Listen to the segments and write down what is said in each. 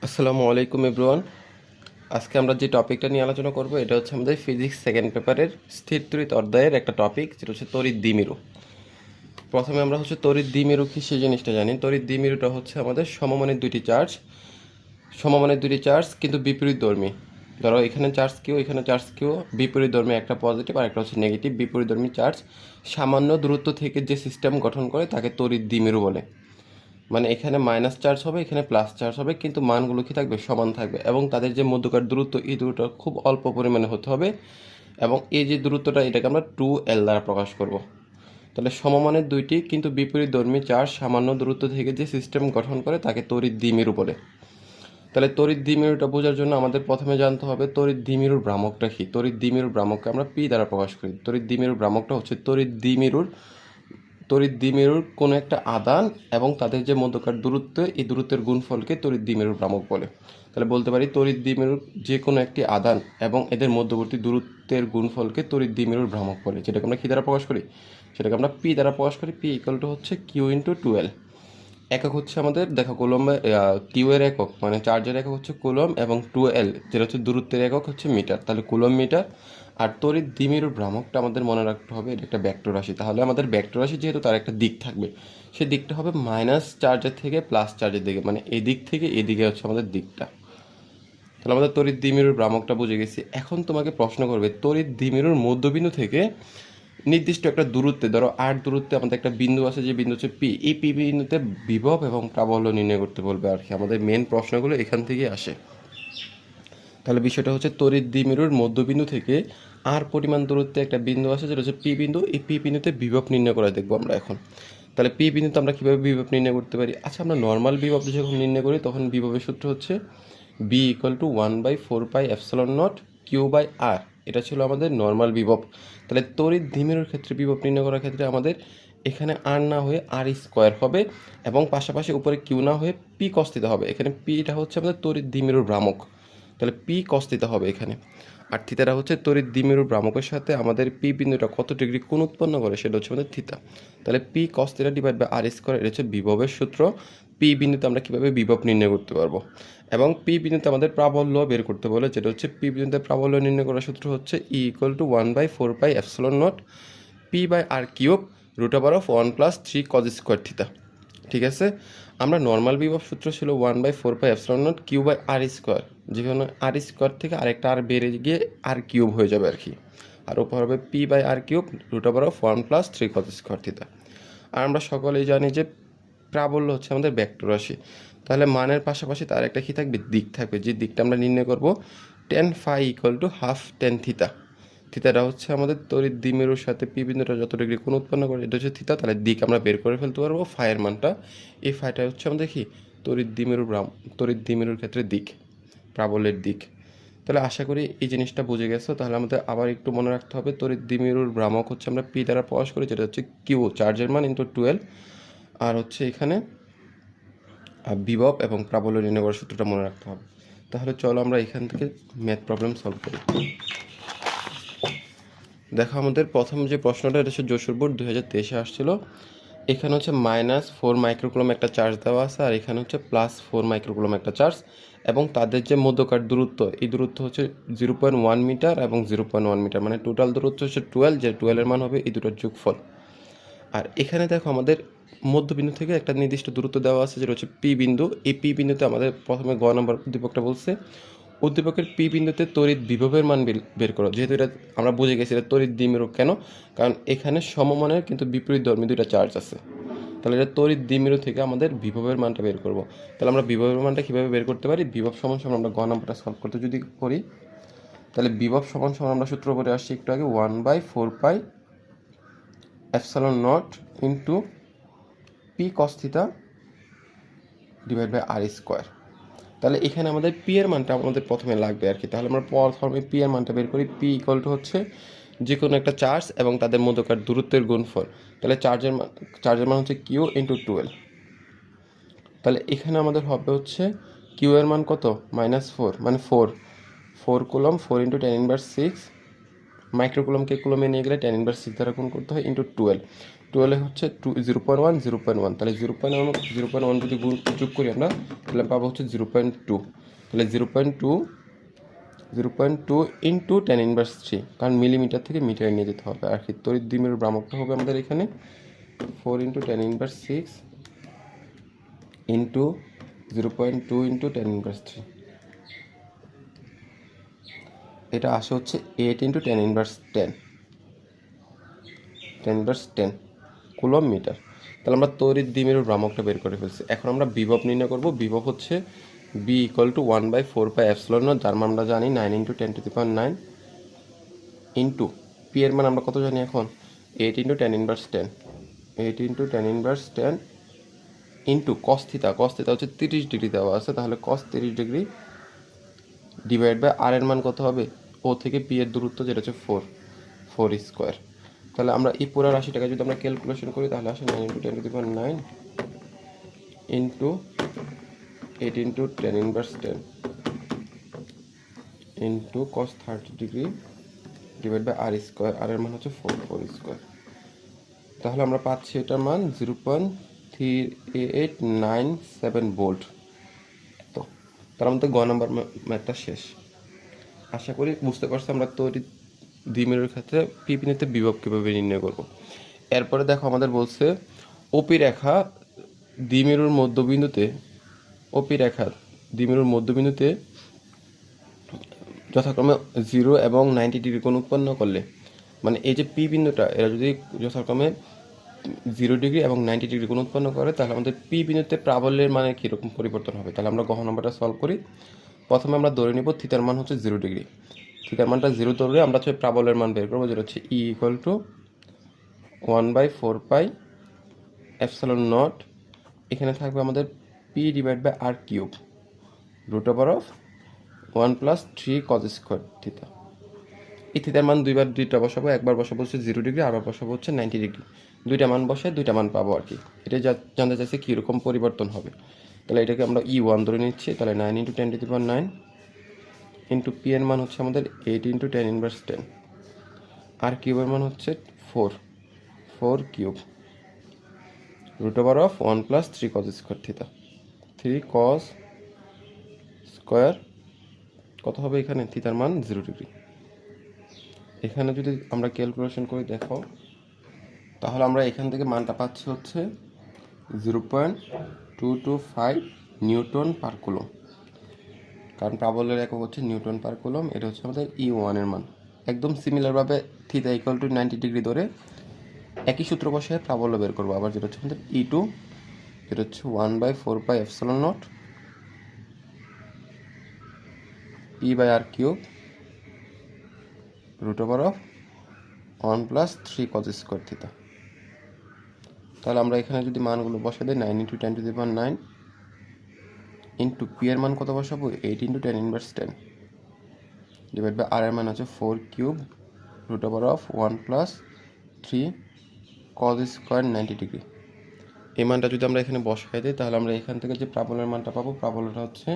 আসসালামু আলাইকুম এভরিওয়ান। আজকে আমরা যে টপিকটা নিয়ে আলোচনা করব এটা হচ্ছে আমাদের ফিজিক্স সেকেন্ড পেপারের স্থির তড়িৎ অধ্যায়ের একটা টপিক, যেটা হচ্ছে তড়িৎ দ্বিমেরু। প্রথমে আমরা হচ্ছে তড়িৎ দ্বিমেরু কি সেই জিনিসটা জানি। তড়িৎ দ্বিমেরুটা হচ্ছে আমাদের সমমানের দুটি চার্জ কিন্তু বিপরীতধর্মী। ধরো এখানে চার্জ কিউ, এখানে চার্জ কিউ, বিপরীতধর্মী, একটা পজিটিভ আর একটা হচ্ছে নেগেটিভ বিপরীতধর্মী চার্জ সামান্য দূরত্ব থেকে যে সিস্টেম গঠন করে তাকে তড়িৎ দ্বিমেরু বলে। মানে এখানে মাইনাস চার্জ হবে, এখানে প্লাস চার্জ হবে, কিন্তু মানগুলো কি থাকবে, সমান থাকবে, এবং তাদের যে মধ্যকার দূরত্ব এই দূরত্ব খুব অল্প পরিমাণে হতে হবে, এবং এই যে দূরত্বটা এটাকে আমরা 2L দ্বারা প্রকাশ করব। তাহলে সমমানের দুইটি কিন্তু বিপরীতধর্মী চার্জ সামান্য দূরত্ব থেকে যে সিস্টেম গঠন করে তাকে তড়িৎ দ্বিমেরু বলে। তাহলে তড়িৎ দ্বিমেরুটা বোঝার জন্য আমাদের প্রথমে জানতে হবে তড়িৎ দ্বিমেরুর ভ্রামকটা কি। তড়িৎ দ্বিমেরুর ভ্রামককে আমরা পি দ্বারা প্রকাশ করি। তড়িৎ দ্বিমেরুর ভ্রামকটা হচ্ছে তড়িৎ দ্বিমেরুর কোনো একটা আদান এবং তাদের যে মধ্যকার দূরত্ব, এই দূরত্বের গুণফলকে তড়িৎ দ্বিমেরুর ভ্রামক বলে। তাহলে বলতে পারি তড়িৎ দ্বিমেরুর যে কোনো একটি আদান এবং এদের মধ্যবর্তী দূরত্বের গুণফলকে তড়িৎ দ্বিমেরুর ভ্রামক বলে, যেটাকে আমরা কী দ্বারা প্রকাশ করি, সেটাকে আমরা পি দ্বারা প্রকাশ করি। পি ইকুয়াল টু হচ্ছে কিউ ইন্টু 2L। একক হচ্ছে আমাদের দেখো কুলম্বে, কিউ এর একক মানে চার্জের একক হচ্ছে কুলম, এবং 2L যেটা হচ্ছে দূরত্বের একক হচ্ছে মিটার, তাহলে কুলম মিটার। আর তড়িৎ দ্বিমেরুর ভ্রামকটা আমাদের মনে রাখতে হবে, এটা একটা ভেক্টর রাশি। তাহলে আমাদের ভেক্টর রাশি যেহেতু তার একটা দিক থাকবে, সেই দিকটা হবে মাইনাস চার্জের থেকে প্লাস চার্জের দিকে, মানে এই দিক থেকে এদিকে হচ্ছে আমাদের দিকটা। তাহলে আমাদের তড়িৎ দ্বিমেরুর ভ্রামকটা বুঝে গেছি। এখন তোমাকে প্রশ্ন করবে তড়িৎ দ্বিমেরুর মধ্যবিন্দু থেকে নির্দিষ্ট একটা দূরত্বে, ধরো আর দূরত্বে আমাদের একটা বিন্দু আছে, যে বিন্দু হচ্ছে পি, এই পি বিন্দুতে বিভব এবং প্রাবল্য নির্ণয় করতে বলবে আর কি। আমাদের মেন প্রশ্নগুলো এখান থেকে আসে। তাহলে বিষয়টা হচ্ছে তড়িৎ দ্বিমেরুর মধ্যবিন্দু থেকে আর পরিমাণ দূরত্বে একটা বিন্দু আছে যেটা হচ্ছে পি বিন্দু, এই পি বিন্দুতে বিভব নির্ণয় করা দেখবো আমরা এখন। তাহলে পি বিন্দুতে আমরা কীভাবে বিভব নির্ণয় করতে পারি? আচ্ছা, আমরা নর্মাল বিভব যখন নির্ণয় করি তখন বিভবের সূত্র হচ্ছে V equal to 1/4πε0 Q by R. এটা ছিল আমাদের নর্মাল বিভব। তাহলে তড়িৎ দ্বিমেরুর ক্ষেত্রে বিভব নির্ণয় করার ক্ষেত্রে আমাদের এখানে আর না হয়ে আর স্কোয়ার হবে, এবং পাশাপাশি উপরে কিউ না হয়ে পি কস থিটা হবে। এখানে পিটা হচ্ছে আমাদের তড়িৎ দ্বিমেরুর ভ্রামক, তাহলে পি কস থিটা হবে এখানে। আর থিতাটা হচ্ছে তড়িৎ দ্বিমেরুর ভ্রামকের সাথে আমাদের পি বিন্দুটা কত ডিগ্রি কোণ উৎপন্ন করে সেটা হচ্ছে আমাদের থিতা। তাহলে P cos theta divide by R square, এটা হচ্ছে বিভবের সূত্র। পি বিন্দুতে আমরা কীভাবে বিভব নির্ণয় করতে পারবো, এবং পি বিন্দুতে আমাদের প্রাবল্য বের করতে বলে, যেটা হচ্ছে পি বিন্দুতে প্রাবল্য নির্ণয় করার সূত্র হচ্ছে E equal to 1/4πε0 P by R cube √1 + 3 cos square theta. ঠিক আছে, আমরা নর্মাল বিভব সূত্র ছিল 1/4πε0 কিউ বাই আর স্কোয়ার, যেখানে আর স্কোয়ার থেকে আরেকটা আর বেড়ে গিয়ে আর কিউব হয়ে যাবে আর কি, আর উপর হবে P by R cube √1 + 3 cos square theta. আর আমরা সকলেই জানি যে প্রাবল্য হচ্ছে আমাদের ভেক্টর রাশি। তাহলে মানের পাশাপাশি তার একটা কী থাকবে, দিক থাকবে, যে দিকটা আমরা নির্ণয় করব tan phi equal to half tan থিতা। থিতাটা হচ্ছে আমাদের তড়িৎ দ্বিমেরুর সাথে পি বিন্দুটা যত ডিগ্রি কোণ উৎপন্ন করে এটা হচ্ছে থিতা। তাহলে দিক আমরা বের করে ফেলতে পারবো ফাইয়ের মানটা। এই ফাইটা হচ্ছে আমাদের কি তড়িৎ দ্বিমেরুর ক্ষেত্রে দিক, প্রাবল্যের দিক। তাহলে আশা করি এই জিনিসটা বুঝে গেছো। তাহলে আমাদের আবার একটু মনে রাখতে হবে তড়িৎ দ্বিমেরুর ভ্রামক হচ্ছে আমরা পি দ্বারা প্রকাশ করি, যেটা হচ্ছে কিউ চার্জের মান ইন্টু 12, আর হচ্ছে এখানে বিভব এবং প্রাবল্য নির্ণয় করার সূত্রটা মনে রাখতে হবে। তাহলে চলো আমরা এখান থেকে ম্যাথ প্রবলেম সলভ করি। দেখো আমাদের প্রথম যে প্রশ্নটা, এটা হচ্ছে যশোর বোর্ড 2023-এ আসছিল। এখানে হচ্ছে -4 মাইক্রোকুলম একটা চার্জ দেওয়া আছে, আর এখানে হচ্ছে +4 মাইক্রোকুলম একটা চার্জ, এবং তাদের যে মধ্যকার দূরত্ব, এই দূরত্ব হচ্ছে 0.1 মিটার এবং 0.1 মিটার, মানে টোটাল দূরত্ব হচ্ছে 12, যে 12-এর মান হবে এই দুটোর যোগফল। আর এখানে দেখো আমাদের মধ্যবিন্দু থেকে একটা নির্দিষ্ট দূরত্ব দেওয়া আছে, যেটা হচ্ছে পি বিন্দু। এই পি বিন্দুতে আমাদের প্রথমে গ নম্বর উদ্দীপকটা বলছে উদ্দীপকের পি বিন্দুতে তড়িৎ বিভবের মান বের করো। যেহেতু এটা আমরা বুঝে গেছি এটা তড়িৎ দ্বিমেরু, কেন? কারণ এখানে সমমানের কিন্তু বিপরীতধর্মী দুইটা চার্জ আছে। তাহলে এটা তড়িৎ দ্বিমেরু থেকে আমাদের বিভবের মানটা বের করব। তাহলে আমরা বিভবের মানটা কীভাবে বের করতে পারি? বিভব সমান সমান আমরা গ নম্বরটা সলভ করতে যদি করি, তাহলে বিভব সমান সমান আমরা সূত্র করে আসছি একটু আগে, 1/4πε0 into P cos theta divide by R square. তাহলে এখানে আমাদের পি এর মানটা আমাদের প্রথমে লাগবে আর কি। তাহলে আমরা প্রথমে পি এর মানটা বের করি। পি ইকুয়াল টু হচ্ছে যে কোনো একটা চার্জ এবং তাদের মধ্যকার দূরত্বের গুণফল। তাহলে চার্জের মান হচ্ছে কিউ ইন্টু 12। তাহলে এখানে আমাদের হবে হচ্ছে কিউ এর মান কত, -4, মানে 4 কুলম, 4 ইন্টু 10⁻6 মাইক্রোকুলমকে কুলমে নিয়ে গেলে 10⁻6 দ্বারা গুণ করতে হয়, ইন্টু 12 হচ্ছে 0.1, তাহলে 0.1 যদি যোগ করি আমরা, তাহলে পাবো হচ্ছে 0.2। তাহলে 0.2 ইন্টু 10⁻³ কারণ মিলিমিটার থেকে মিটারে নিয়ে যেতে হবে। আর কি তড়িৎ দ্বিমেরুর ভ্রামকটা হবে আমাদের এখানে 4 × 10⁻6 ইন্টু 0.2 ইন্টু 10⁻³। এটা আসে হচ্ছে 8 × 10⁻10 কুলম্ব মিটার। তাহলে আমরা তড়িৎ দ্বিমেরুর ভ্রামকটা বের করে ফেলছি। এখন আমরা বিভব নির্ণয় করব। বিভব হচ্ছে B = 1/4πε0, যার মান আমরা জানি 9 × 10⁹ ইন্টু পি এর মান আমরা কত জানি এখন 8 × 10⁻10 ইন্টু cos θ হচ্ছে 30 ডিগ্রি দেওয়া আছে, তাহলে cos 30 ডিগ্রি ডিভাইড বাই আর এর মান কত হবে ও থেকে পি এর দূরত্ব যেটা হচ্ছে 4 তাহলে আমরা এই পুরো রাশিটাকে যদি আমরা ক্যালকুলেশন করি তাহলে আসে 9 × 10⁹ into 8 × 10⁻10 into cos 30 degree divide by r²। আর এর মান হচ্ছে 4 তাহলে আমরা পাচ্ছি এটার মান 0.3897 ভোল্ট। তো তার আমাদের গ নাম্বার ম্যাথটা শেষ। আশা করি বুঝতে পারছি আমরা তড়িৎ দ্বিমেরুর ক্ষেত্রে পি বিন্দুতে বিভব কীভাবে নির্ণয় করব। এরপরে দেখো আমাদের বলছে ওপি রেখা দ্বিমেরুর মধ্যবিন্দুতে যথাক্রমে 0 এবং 90 ডিগ্রি কোণ উৎপন্ন করলে, মানে এই যে পি বিন্দুটা এরা যদি যথাক্রমে 0 ডিগ্রি এবং 90 ডিগ্রি কোণ উৎপন্ন করে তাহলে আমাদের পি বিন্দুতে প্রাবল্যের মানে কীরকম পরিবর্তন হবে। তাহলে আমরা গহ নম্বরটা সলভ করি। প্রথমে আমরা ধরে নিব থিটার মান হচ্ছে 0 ডিগ্রি। থিটার মানটা 0 ধরে আমরা হচ্ছে প্রাবল্যের মান বের করবো, যেটা হচ্ছে E = 1/4πε0। এখানে থাকবে আমাদের P/r³ √1 + 3 cos² θ। এই থিটার মান দুইটা বসাবো, একবার বসাবো হচ্ছে 0 ডিগ্রি, আবার বসাবো হচ্ছে 90 ডিগ্রি। দুইটা মান বসায় দুইটা মান পাবো আর কি। এটা জানতে চাইছে কীরকম পরিবর্তন হবে। তাহলে এটাকে আমরা E1 ধরে নিচ্ছি। তাহলে 9 × 10⁹ ইন্টু পি এর মান হচ্ছে আমাদের 8 × 10⁻10, আর কিউবের মান হচ্ছে 4 √1 + 3 cos² θ। 3 cos² কত হবে এখানে থিটার মান 0 ডিগ্রি। এখানে যদি আমরা ক্যালকুলেশন করি দেখো, তাহলে আমরা এখান থেকে মানটা পাচ্ছি হচ্ছে 0.225 নিউটন/কুলম্ব, কারণ প্রাবল্যের একক হচ্ছে নিউটন/কুলম্ব। এটা হচ্ছে আমাদের E1 এর মান। একদম সিমিলারভাবে থিটা = 90 ডিগ্রি ধরে একই সূত্র বসায় প্রাবল্য বের করবো। আবার যেটা হচ্ছে আমাদের E2, যেটা হচ্ছে 1/4πε0 P/r³ √1 + 3 cos² θ। তাহলে আমরা এখানে যদি মানগুলো বসাই দিই 9 × 10⁹ ইন্টু পি এর মান কত বসাবো 8 × 10⁻10 ডিভাইড বাই আর এর মান হচ্ছে 4³ √1 + 3 cos² 90 ডিগ্রি। এই মানটা যদি আমরা এখানে বসাই দিই তাহলে আমরা এখান থেকে যে প্রাবল্যের মানটা পাবো, প্রাবল্যটা হচ্ছে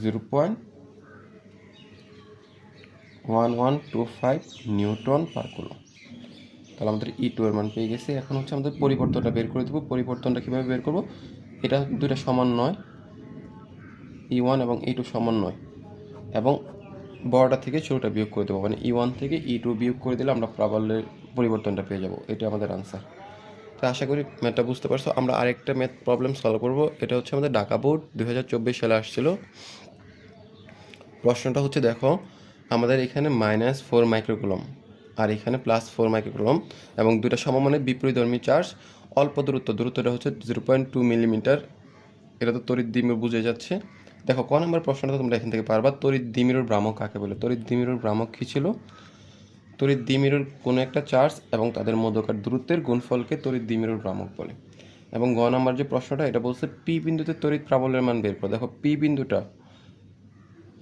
0.1125 নিউটন/কুলম্ব। তাহলে আমাদের E2 এর মান পেয়ে গেছি। এখন হচ্ছে আমাদের পরিবর্তনটা বের করে দেবো। পরিবর্তনটা কীভাবে বের করব, এটা দুইটা সমান নয়, E1 এবং E2 সমান নয়, এবং বড়টা থেকে ছোটটা বিয়োগ করে দেবো, মানে E1 থেকে E2 বিয়োগ করে দিলে আমরা প্রাবল্যের পরিবর্তনটা পেয়ে যাব। এটা আমাদের আনসার। তো আশা করি ম্যাথটা বুঝতে পারছো। আমরা আরেকটা ম্যাথ প্রবলেম সলভ করব। এটা হচ্ছে আমাদের ঢাকা বোর্ড 2024 সালে আসছিল। প্রশ্নটা হচ্ছে দেখো আমাদের এখানে -4 মাইক্রোকুলম্ব আর এখানে +4 মাইক্রোকুলম্ব এবং দুইটা সমমানের বিপরীতধর্মী চার্জ, অল্প দূরত্বটা হচ্ছে 0.2 মিলিমিটার। এটা তো তড়িৎ দ্বিমেরু বুঝে যাচ্ছে। দেখো ক নম্বর প্রশ্নটা তোমরা এখান থেকে পারবা, তড়িৎ দ্বিমেরুর ভ্রামক কাকে বলে। তড়িৎ দ্বিমেরুর ভ্রামক কী ছিল, তড়িৎ দ্বিমেরুর কোনো একটা চার্জ এবং তাদের মধ্যকার দূরত্বের গুণফলকে তড়িৎ দ্বিমেরুর ভ্রামক বলে। এবং গ নম্বর যে প্রশ্নটা এটা বলছে পি বিন্দুতে তড়িৎ প্রাবল্যের মান বের করো। দেখো পি বিন্দুটা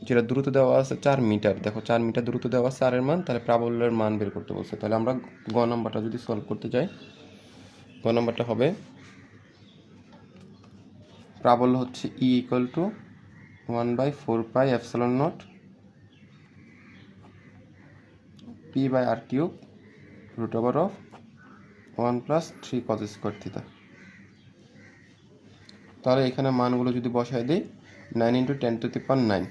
যেটা দূরত্ব দেওয়া আছে 4 মিটার, দেখো 4 মিটার দূরত্ব দেওয়া আছে আর এর মান, তাহলে প্রাবল্যের মান বের করতে বলছে। তাহলে আমরা গ নম্বরটা যদি সলভ করতে যাই, গ নম্বরটা হবে প্রাবল্য হচ্ছে E = 1/4πε0 P/r³ √1 + 3 cos² θ। তাহলে এখানে মানগুলো যদি বসায় দিই 9 × 10⁹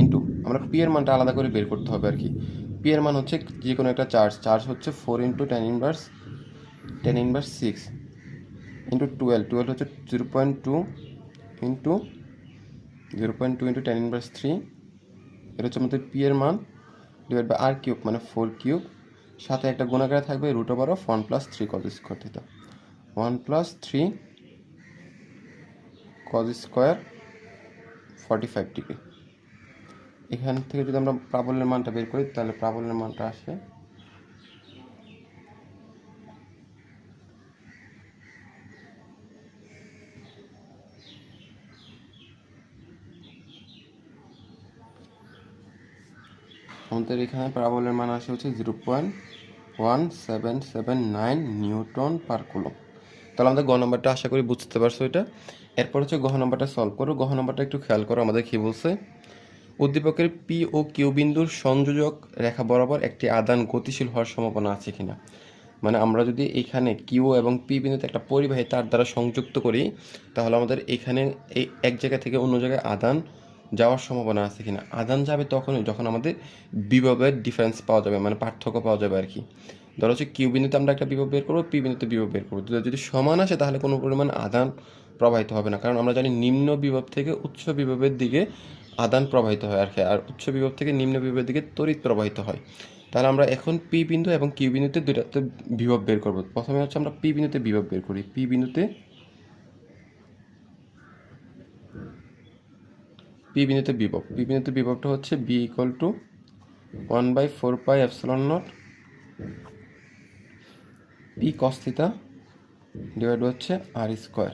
ইন্টু আমরা পি এর মানটা আলাদা করে বের করতে হবে আর কি। পি এর মান হচ্ছে যে কোনো একটা চার্জ হচ্ছে 4 × 10⁻6 ইন্টু 12 হচ্ছে 0.2 ইন্টু 0.2 × 10⁻3, এটা হচ্ছে আমাদের পি এর মান, ডিভাইড বাই আর কিউব মানে 4³ সাথে একটা গুণাকারে থাকবে √1 + 3 cos square theta, 1 + 3 cos square 45 degree. এখান থেকে যদি আমরা প্রাবল্যের মানটা বের করি তাহলে প্রাবল্যের মানটা আসে আমাদের এখানে প্রাবল্যের মান আসে হচ্ছে 0.1779 নিউটন পার কুলম। তাহলে আমাদের গ নম্বরটা আশা করি বুঝতে পারছো এটা। এরপর হচ্ছে গহ নম্বরটা সলভ করো। গহ নম্বরটা একটু খেয়াল করো, আমাদের কি বলছে, উদ্দীপকের পি ও কিউ বিন্দুর সংযোজক রেখা বরাবর একটি আদান গতিশীল হওয়ার সম্ভাবনা আছে কিনা। মানে আমরা যদি এখানে কিউ এবং পি বিন্দুতে একটা পরিবাহী তার দ্বারা সংযুক্ত করি তাহলে আমাদের এখানে এই এক জায়গা থেকে অন্য জায়গায় আদান যাওয়ার সম্ভাবনা আছে কিনা। আদান যাবে তখনই যখন আমাদের বিভবের ডিফারেন্স পাওয়া যাবে, মানে পার্থক্য পাওয়া যাবে আর কি। ধরো হচ্ছে কিউ বিন্দুতে আমরা একটা বিভব বের করবো, পি বিন্দুতে বিভব বের করবো, যদি সমান আসে তাহলে কোনো পরিমাণ আদান প্রবাহিত হবে না, কারণ আমরা জানি নিম্ন বিভব থেকে উচ্চ বিভবের দিকে আদান প্রবাহিত হয় আর কি, আর উচ্চ বিভব থেকে নিম্ন বিভবের দিকে তড়িৎ প্রবাহিত হয়। তাহলে আমরা এখন পি বিন্দু এবং কিউ বিন্দুতে দুইটাতে বিভব বের করব। প্রথমে হচ্ছে আমরা পি বিন্দুতে বিভব বের করি। পি বিন্দুতে বিভবটা হচ্ছে V equal to 1/4πε0 P cos theta divide হচ্ছে আর স্কোয়ার।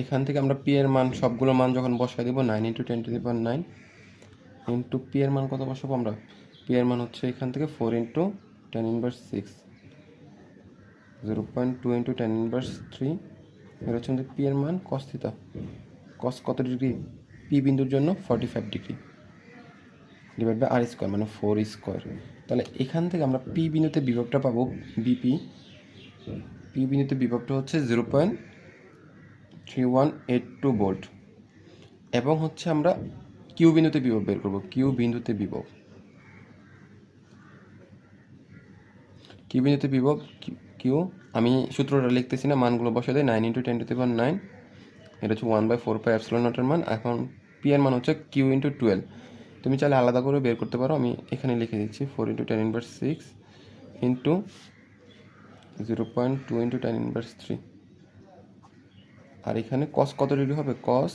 এখান থেকে আমরা পি এর মান সবগুলো মান যখন বসাই দেবো 9 × 10⁹ ইন্টু পি এর মান কত বসাবো আমরা, পি এর মান হচ্ছে এখান থেকে 4 × 10⁻6 0.2 × 10⁻3, এটা হচ্ছে আমাদের পি এর মান কস থিটা। কস কত ডিগ্রি, পি বিন্দুর জন্য 45 degree, divide by R square মানে 4 স্কোয়ার। তাহলে এখান থেকে আমরা পি বিন্দুতে বিভবটা পাবো বিপি। পি বিন্দুতে বিভবটা হচ্ছে 0.3182 ভোল্ট। এবং হচ্ছে আমরা কিউ বিন্দুতে বিভব বের করবো। কিউ বিন্দুতে বিভব কিউ আমি সূত্রটা লিখতেছি না, মানগুলো বসে দেয় 9 × 10⁹ এটা হচ্ছে 1/4πε0 মান। এখন পি এর মান হচ্ছে কিউ × 12, তুমি চাইলে আলাদা করে বের করতে পারো, আমি এখানে লিখে দিচ্ছি 4 × 10⁻6 ইন্টু 0.2 × 10⁻3। আর এখানে কস কত ডিগ্রি হবে, কস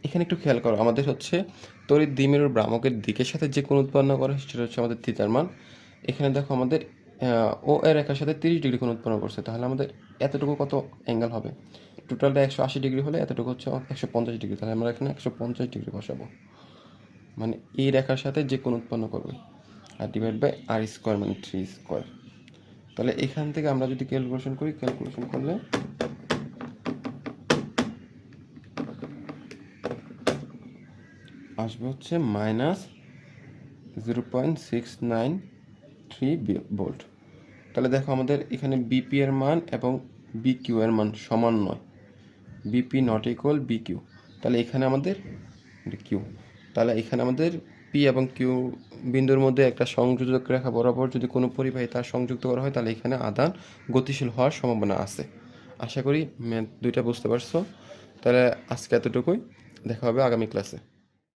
এখানে একটু খেয়াল করো, আমাদের হচ্ছে তড়িৎ দ্বিমেরুর ভ্রামকের দিকের সাথে যে কোণ উৎপন্ন করে সেটা হচ্ছে আমাদের থিটার মান। এখানে দেখো আমাদের ও এর রেখার সাথে 30 ডিগ্রি কোণ উৎপন্ন করছে, তাহলে আমাদের এতটুকু কত অ্যাঙ্গেল হবে, টোটালটা 180 ডিগ্রি হলে এতটুকু হচ্ছে 150 ডিগ্রি, তাহলে আমরা এখানে 150 ডিগ্রি বসাবো, মানে এই রেখার সাথে যে কোণ উৎপন্ন করবে, আর ডিভাইড বাই আর স্কোয়ার মানে 3 স্কোয়ার। তাহলে এখান থেকে আমরা যদি ক্যালকুলেশন করলে আসবে হচ্ছে -0.693 ভোল্ট। তাহলে দেখো আমাদের এখানে বিপি এর মান এবং বিকিউ এর মান সমান নয়, বিপি নট ইকুয়াল বিকিউ। তাহলে এখানে আমাদের কিউ, তাহলে এখানে আমাদের পি এবং কিউ বিন্দুর মধ্যে একটা সংযোজক রেখা বরাবর যদি কোনো পরিবাহী তার সংযুক্ত করা হয় তাহলে এখানে আদান গতিশীল হওয়ার সম্ভাবনা আছে। আশা করি ম্যাথ দুইটা বুঝতে পারছো। তাহলে আজকে এতটুকুই, দেখা হবে আগামী ক্লাসে।